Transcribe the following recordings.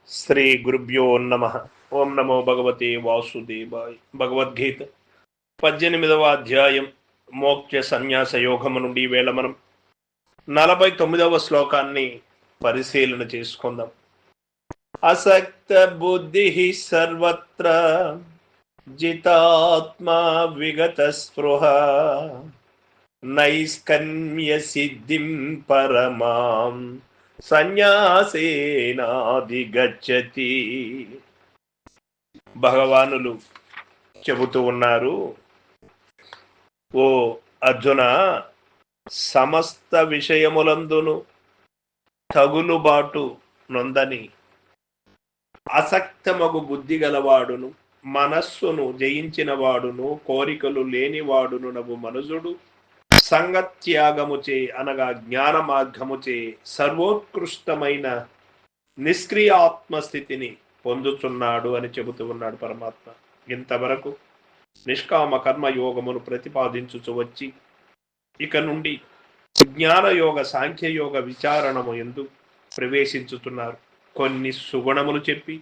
శ్రీ గురుభ్యో నమ. ఓం నమో భగవతే వాసుదేవాయ. భగవద్గీత 18వ అధ్యాయం మోక్ష సన్యాస యోగము నుండి వేళ మనం 49వ శ్లోకాన్ని పరిశీలన చేసుకుందాం. అసక్త బుద్ధి సర్వత్ర జితాత్మా విగత స్పృహ నైష్కర్మ్య సిద్ధిం పరమాం సన్యాసేనాధిగచ్చతి. భగవానులు చెబుతూ ఉన్నారు, ఓ అర్జున, సమస్త విషయములందును తగులుబాటు నొందని అసక్తమగు బుద్ధి గలవాడును, మనస్సును జయించిన వాడును, కోరికలు లేనివాడును నవు మనుజుడు సంగత్యాగముచే అనగా జ్ఞాన మార్గముచే సర్వోత్కృష్టమైన నిష్క్రియ ఆత్మస్థితిని పొందుతున్నాడు అని చెబుతూ ఉన్నాడు పరమాత్మ. ఇంతవరకు నిష్కామ కర్మ యోగమును ప్రతిపాదించుచు వచ్చి ఇక నుండి జ్ఞానయోగ సాంఖ్యయోగ విచారణము యందు ప్రవేశించుతున్నారు. కొన్ని సుగుణములు చెప్పి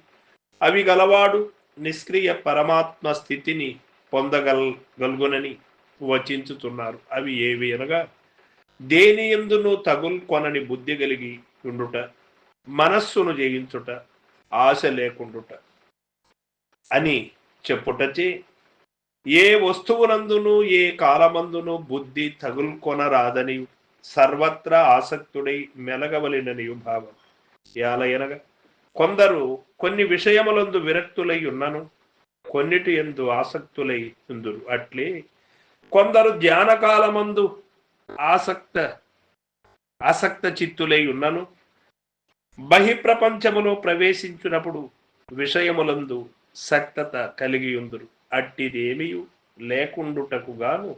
అవి గలవాడు నిష్క్రియ పరమాత్మ స్థితిని పొందగలుగునని వచించుతున్నారు. అవి ఏవి అనగా, దేని యందును తగుల్కొనని బుద్ధి కలిగి ఉండుట, మనస్సును జయించుట, ఆశ లేకుండుట అని చెప్పుటచే ఏ వస్తువునందును ఏ కాలమందును బుద్ధి తగుల్కొనరాదని సర్వత్రా ఆసక్తుడై మెలగవలెననియు భావం. యాలయనగా కొందరు కొన్ని విషయములందు విరక్తులై ఉన్నను కొన్నిటి యందు ఆసక్తులై ఉందురు. అట్లే కొందరు ధ్యానకాలమందు ఆసక్త చిత్తులై ఉన్నను బహిప్రపంచములో ప్రవేశించినప్పుడు విషయములందు సక్తత కలిగి ఉందురు. అట్టిదేమియు లేకుండుటకు గాను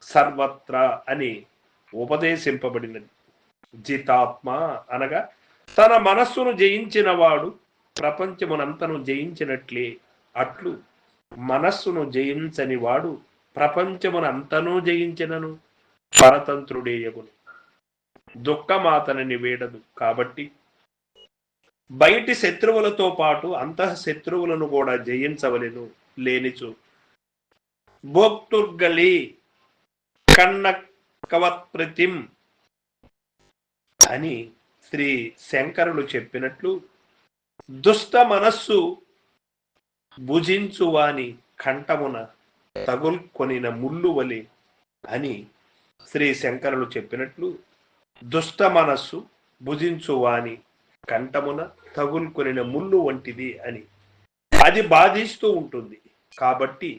సర్వత్రా అని ఉపదేశింపబడినది. జితాత్మ అనగా తన మనస్సును జయించిన వాడు ప్రపంచమునంతను జయించినట్లే, అట్లు మనస్సును జయించని వాడు ప్రపంచమునంతనూ జయించినను పరతంత్రుడేయగును. దుఃఖమాతనని వేడదు. కాబట్టి బయటి శత్రువులతో పాటు అంతః శత్రువులను కూడా జయించవలెను. లేనిచు భోక్తుర్గలి కన్నకవత్ప్రతిం అని శ్రీ శంకరులు చెప్పినట్లు దుష్ట మనస్సు భుజించువాని కంఠమున తగుల్కొనిన ముళ్ళు వలె అని శ్రీ శంకరులు చెప్పినట్లు దుష్ట మనస్సు భుజించువాని కంఠమున తగుల్కొనిన ముళ్ళు వంటిది అని అది బాధిస్తూ ఉంటుంది. కాబట్టి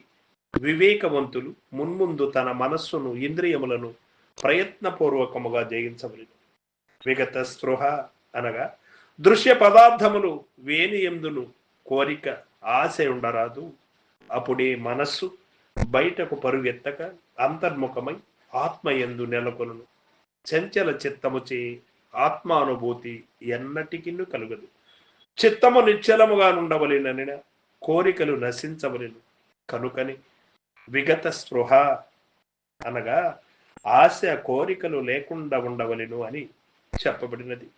వివేకవంతులు మున్ముందు తన మనస్సును ఇంద్రియములను ప్రయత్నపూర్వకముగా జయించవలెను. విగత స్పృహ అనగా దృశ్య పదార్థములు వేనియందును కోరిక ఆశ ఉండరాదు. అప్పుడే మనస్సు బయటకు పరుగెత్తక అంతర్ముఖమై ఆత్మయందు నెలకొనును. చంచల చిత్తముచే ఆత్మానుభూతి ఎన్నటికి కలుగదు. చిత్తము నిశ్చలముగా నుండవలెనని కోరికలు నశించవలెను. కనుకని విగత స్పృహ అనగా ఆశ కోరికలు లేకుండా ఉండవలెను అని చెప్పబడినది.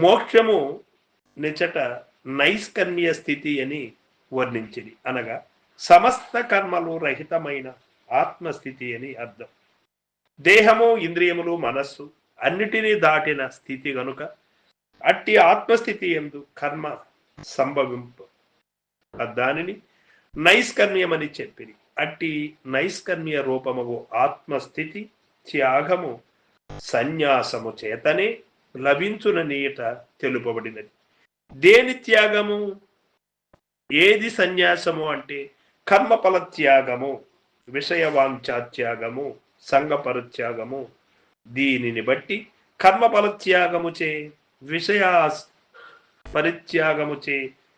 మోక్షము నిచట నైష్కర్మ్య స్థితి అని వర్ణించింది. అనగా సమస్త కర్మలు రహితమైన ఆత్మస్థితి అని అర్థం. దేహము, ఇంద్రియములు, మనస్సు అన్నిటినీ దాటిన స్థితి గనుక అట్టి ఆత్మస్థితి యందు కర్మ సంభవింప దానిని నైష్కర్మ్యమని చెప్పింది. అట్టి నైష్కర్మ్య రూపము ఆత్మస్థితి త్యాగము సన్యాసము చేతనే లభించున నీట తెలుపబడినది. దేని త్యాగము, ఏది సన్యాసము అంటే కర్మఫల త్యాగము, విషయవాంఛాత్యాగము, సంగపరిత్యాగము. దీనిని బట్టి కర్మఫల త్యాగముచే విషయ పరిత్యాగముచే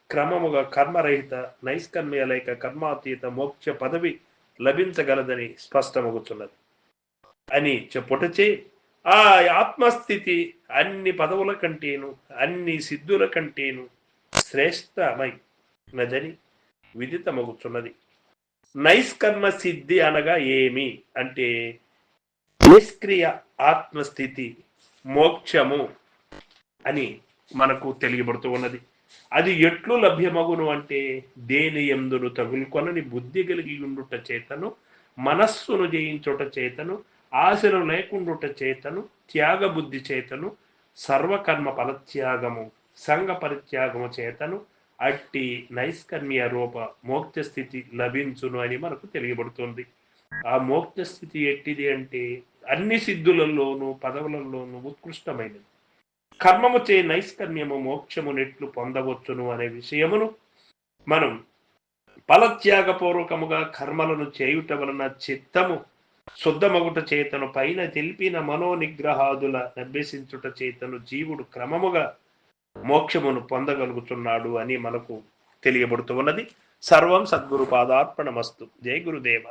క్రమముగా కర్మరహిత నైష్కర్మ్య లేక కర్మాతీత మోక్ష పదవి లభించగలదని స్పష్టమవుతున్నది అని చెప్పుటచే ఆ ఆత్మస్థితి అన్ని పదవుల కంటేను అన్ని సిద్ధుల కంటేను శ్రేష్టమైనదని విదితమగుతున్నది. నైష్కర్మ సిద్ధి అనగా ఏమి అంటే నిష్క్రియ ఆత్మస్థితి మోక్షము అని మనకు తెలియబడుతూ ఉన్నది. అది ఎట్లు లభ్యమగును అంటే దేని యందును తగులుకొనని బుద్ధి కలిగి ఉండుట చేతను, మనస్సును జయించుట చేతను, ఆశలు లేకుండుట చేతను, త్యాగ బుద్ధి చేతను, సర్వకర్మ ఫలత్యాగము సంఘ పరిత్యాగము చేతను అట్టి నైష్కర్మ్య రూప మోక్ష స్థితి లభించును అని మనకు తెలియబడుతుంది. ఆ మోక్ష స్థితి ఎట్టిది అంటే అన్ని సిద్ధులలోనూ పదవులలోనూ ఉత్కృష్టమైనది. కర్మము చే నైష్కర్మ్యము మోక్షము నెట్లు పొందవచ్చును అనే విషయమును మనం ఫలత్యాగపూర్వకముగా కర్మలను చేయుట వలన చిత్తము శుద్ధమగుట చేతను పైన తెలిపిన మనోనిగ్రహాదుల అభ్యసించుట చేతను జీవుడు క్రమముగా మోక్షమును పొందగలుగుతున్నాడు అని మనకు తెలియబడుతూ ఉన్నది. సర్వం సద్గురు పాదార్పణమస్తు. జై గురుదేవ.